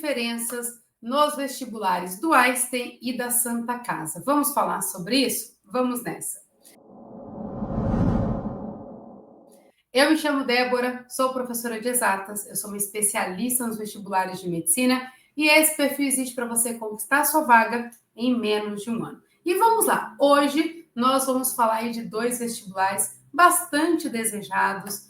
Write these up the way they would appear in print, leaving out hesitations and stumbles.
diferenças nos vestibulares do Einstein e da Santa Casa. Vamos falar sobre isso? Vamos nessa. Eu me chamo Débora, sou professora de exatas, eu sou uma especialista nos vestibulares de medicina e esse perfil existe para você conquistar a sua vaga em menos de um ano. E vamos lá, hoje nós vamos falar aí de dois vestibulares bastante desejados,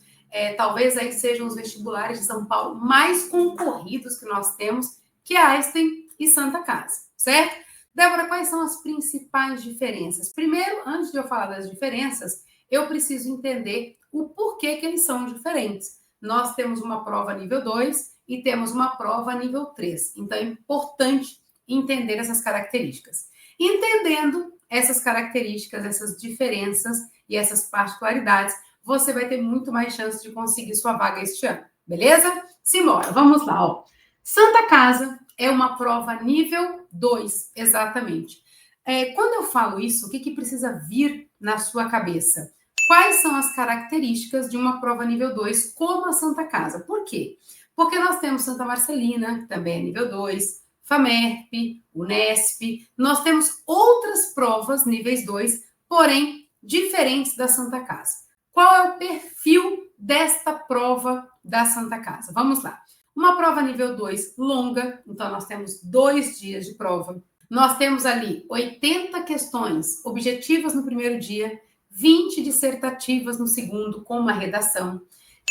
talvez aí sejam os vestibulares de São Paulo mais concorridos que nós temos, que é Einstein e Santa Casa, certo? Débora, quais são as principais diferenças? Primeiro, antes de eu falar das diferenças, eu preciso entender o porquê que eles são diferentes. Nós temos uma prova nível 2 e temos uma prova nível 3. Então, é importante entender essas características. Entendendo essas características, essas diferenças e essas particularidades, você vai ter muito mais chance de conseguir sua vaga este ano, beleza? Simbora, vamos lá, ó. Santa Casa é uma prova nível 2, exatamente. Quando eu falo isso, o que precisa vir na sua cabeça? Quais são as características de uma prova nível 2, como a Santa Casa? Por quê? Porque nós temos Santa Marcelina, que também é nível 2, FAMERP, Unesp, nós temos outras provas níveis 2, porém diferentes da Santa Casa. Qual é o perfil desta prova da Santa Casa? Vamos lá. Uma prova nível 2 longa, então nós temos 2 dias de prova. Nós temos ali 80 questões objetivas no primeiro dia, 20 dissertativas no segundo, com uma redação.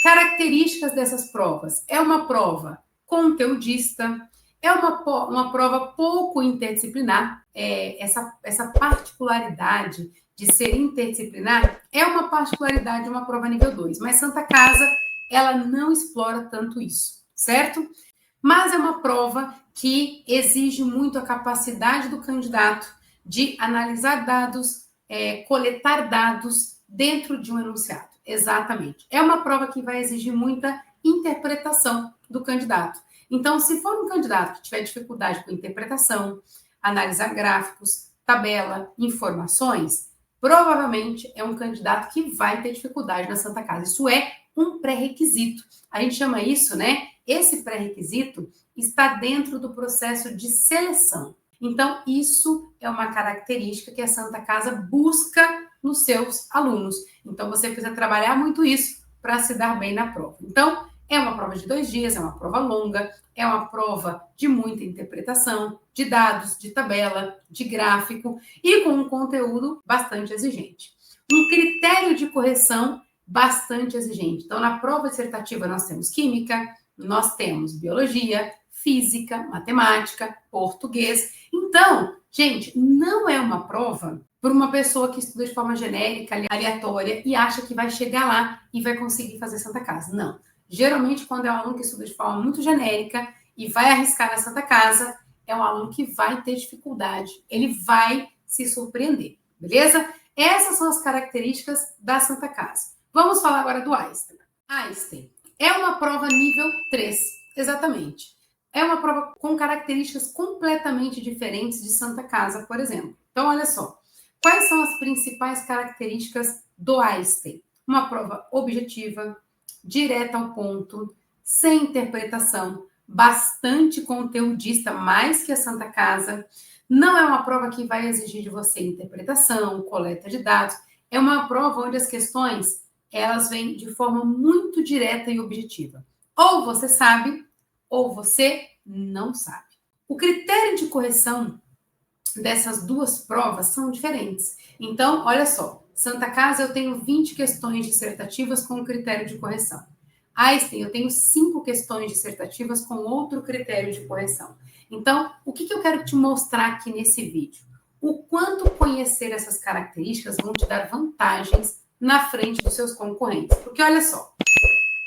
Características dessas provas. É uma prova conteudista, é uma prova pouco interdisciplinar. Essa particularidade de ser interdisciplinar é uma particularidade de uma prova nível 2, mas Santa Casa, ela não explora tanto isso, certo? Mas é uma prova que exige muito a capacidade do candidato de analisar dados, coletar dados dentro de um enunciado. Exatamente. É uma prova que vai exigir muita interpretação do candidato. Então, se for um candidato que tiver dificuldade com interpretação, analisar gráficos, tabela, informações, provavelmente é um candidato que vai ter dificuldade na Santa Casa. Isso é um pré-requisito. A gente chama isso, né? Esse pré-requisito está dentro do processo de seleção. Então, isso é uma característica que a Santa Casa busca nos seus alunos. Então, você precisa trabalhar muito isso para se dar bem na prova. Então, é uma prova de 2 dias, é uma prova longa, é uma prova de muita interpretação, de dados, de tabela, de gráfico e com um conteúdo bastante exigente. Um critério de correção bastante exigente. Então, na prova dissertativa, nós temos química, nós temos biologia, física, matemática, português. Então, gente, não é uma prova para uma pessoa que estuda de forma genérica, aleatória, e acha que vai chegar lá e vai conseguir fazer Santa Casa. Não. Geralmente, quando é um aluno que estuda de forma muito genérica e vai arriscar na Santa Casa, é um aluno que vai ter dificuldade. Ele vai se surpreender, beleza? Essas são as características da Santa Casa. Vamos falar agora do Einstein. Einstein é uma prova nível 3, exatamente. É uma prova com características completamente diferentes de Santa Casa, por exemplo. Então, olha só. Quais são as principais características do Einstein? Uma prova objetiva, direta ao ponto, sem interpretação, bastante conteudista, mais que a Santa Casa. Não é uma prova que vai exigir de você interpretação, coleta de dados. É uma prova onde as questões elas vêm de forma muito direta e objetiva. Ou você sabe, ou você não sabe. O critério de correção dessas duas provas são diferentes. Então, olha só, Santa Casa eu tenho 20 questões dissertativas com critério de correção. Einstein eu tenho 5 questões dissertativas com outro critério de correção. Então, o que eu quero te mostrar aqui nesse vídeo? O quanto conhecer essas características vão te dar vantagens na frente dos seus concorrentes. Porque olha só,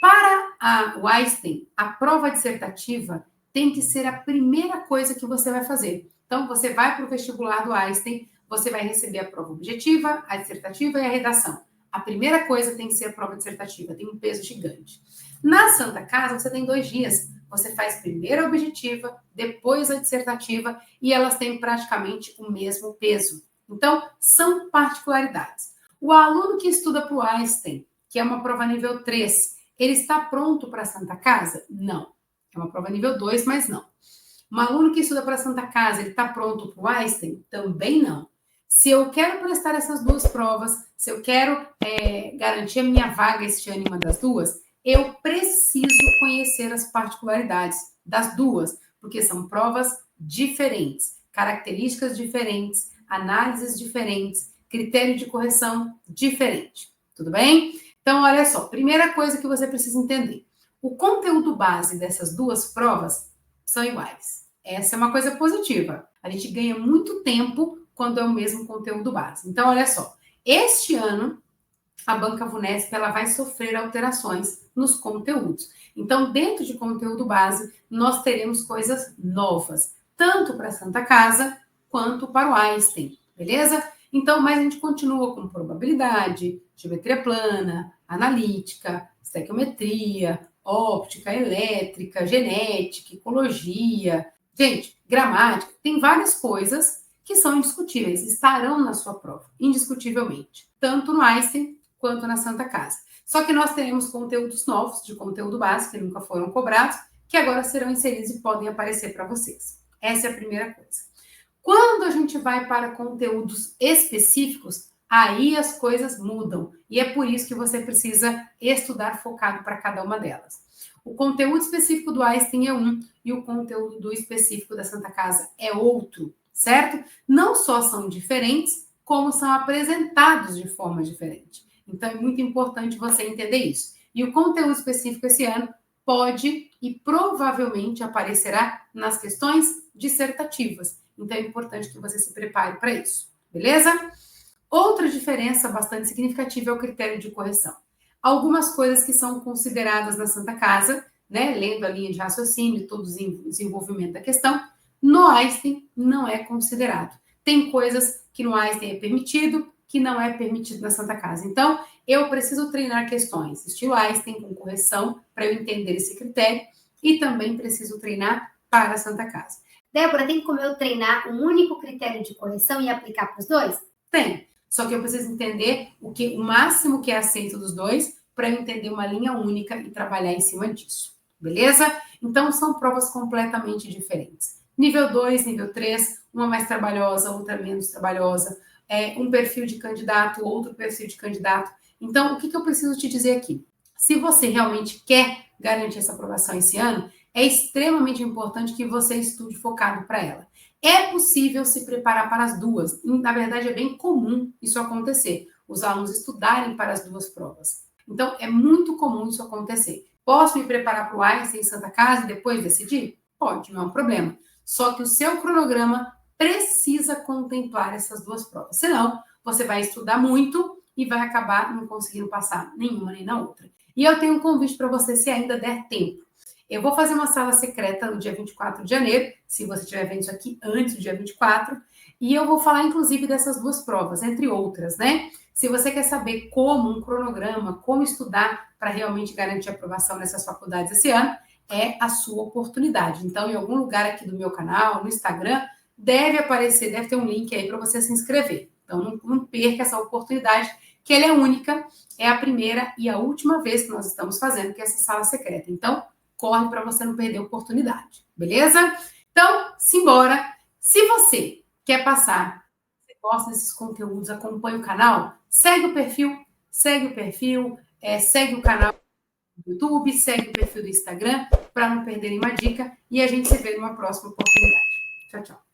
para o Einstein, a prova dissertativa tem que ser a primeira coisa que você vai fazer. Então, você vai para o vestibular do Einstein, você vai receber a prova objetiva, a dissertativa e a redação. A primeira coisa tem que ser a prova dissertativa, tem um peso gigante. Na Santa Casa, você tem 2 dias. Você faz primeiro a objetiva, depois a dissertativa, e elas têm praticamente o mesmo peso. Então, são particularidades. O aluno que estuda para o Einstein, que é uma prova nível 3, ele está pronto para a Santa Casa? Não. É uma prova nível 2, mas não. Um aluno que estuda para a Santa Casa, ele está pronto para o Einstein? Também não. Se eu quero prestar essas duas provas, se eu quero garantir a minha vaga este ano em uma das duas, eu preciso conhecer as particularidades das duas, porque são provas diferentes, características diferentes, análises diferentes, critério de correção diferente. Tudo bem? Então, olha só, primeira coisa que você precisa entender. O conteúdo base dessas duas provas são iguais. Essa é uma coisa positiva. A gente ganha muito tempo quando é o mesmo conteúdo base. Então, olha só, este ano a Banca Vunesp ela vai sofrer alterações nos conteúdos. Então, dentro de conteúdo base, nós teremos coisas novas, tanto para a Santa Casa quanto para o Einstein, beleza? Então, mas a gente continua com probabilidade, geometria plana, analítica, estequiometria, óptica, elétrica, genética, ecologia. Gente, gramática, tem várias coisas que são indiscutíveis, estarão na sua prova, indiscutivelmente, tanto no Einstein quanto na Santa Casa. Só que nós teremos conteúdos novos, de conteúdo básico, que nunca foram cobrados, que agora serão inseridos e podem aparecer para vocês. Essa é a primeira coisa. Quando a gente vai para conteúdos específicos, aí as coisas mudam. E é por isso que você precisa estudar focado para cada uma delas. O conteúdo específico do Einstein é um e o conteúdo do específico da Santa Casa é outro, certo? Não só são diferentes, como são apresentados de forma diferente. Então, é muito importante você entender isso. E o conteúdo específico esse ano pode e provavelmente aparecerá nas questões dissertativas. Então, é importante que você se prepare para isso, beleza? Outra diferença bastante significativa é o critério de correção. Algumas coisas que são consideradas na Santa Casa, né, lendo a linha de raciocínio, todo o desenvolvimento da questão, no Einstein não é considerado. Tem coisas que no Einstein é permitido, que não é permitido na Santa Casa. Então, eu preciso treinar questões estilo Einstein com correção para eu entender esse critério e também preciso treinar para a Santa Casa. Débora, tem como eu treinar um único critério de correção e aplicar para os dois? Tem. Só que eu preciso entender o máximo que é aceito dos dois para eu entender uma linha única e trabalhar em cima disso. Beleza? Então, são provas completamente diferentes. Nível 2, nível 3, uma mais trabalhosa, outra menos trabalhosa. Um perfil de candidato, outro perfil de candidato. Então, o que eu preciso te dizer aqui? Se você realmente quer garantir essa aprovação esse ano, é extremamente importante que você estude focado para ela. É possível se preparar para as duas. Na verdade, é bem comum isso acontecer. Os alunos estudarem para as duas provas. Então, é muito comum isso acontecer. Posso me preparar para o Einstein em Santa Casa e depois decidir? Pode, não é um problema. Só que o seu cronograma precisa contemplar essas duas provas. Senão, você vai estudar muito e vai acabar não conseguindo passar nenhuma nem na outra. E eu tenho um convite para você, se ainda der tempo. Eu vou fazer uma sala secreta no dia 24 de janeiro, se você estiver vendo isso aqui antes do dia 24, e eu vou falar, inclusive, dessas duas provas, entre outras, né? Se você quer saber como, um cronograma, como estudar para realmente garantir a aprovação nessas faculdades esse ano, é a sua oportunidade. Então, em algum lugar aqui do meu canal, no Instagram, deve aparecer, deve ter um link aí para você se inscrever. Então, não perca essa oportunidade, que ela é única, é a primeira e a última vez que nós estamos fazendo, que é essa sala secreta. Então, corre para você não perder a oportunidade, beleza? Então, simbora. Se você quer passar, se gosta desses conteúdos, acompanha o canal, segue o perfil, segue o canal do YouTube, segue o perfil do Instagram, para não perder nenhuma dica, e a gente se vê numa próxima oportunidade. Tchau, tchau.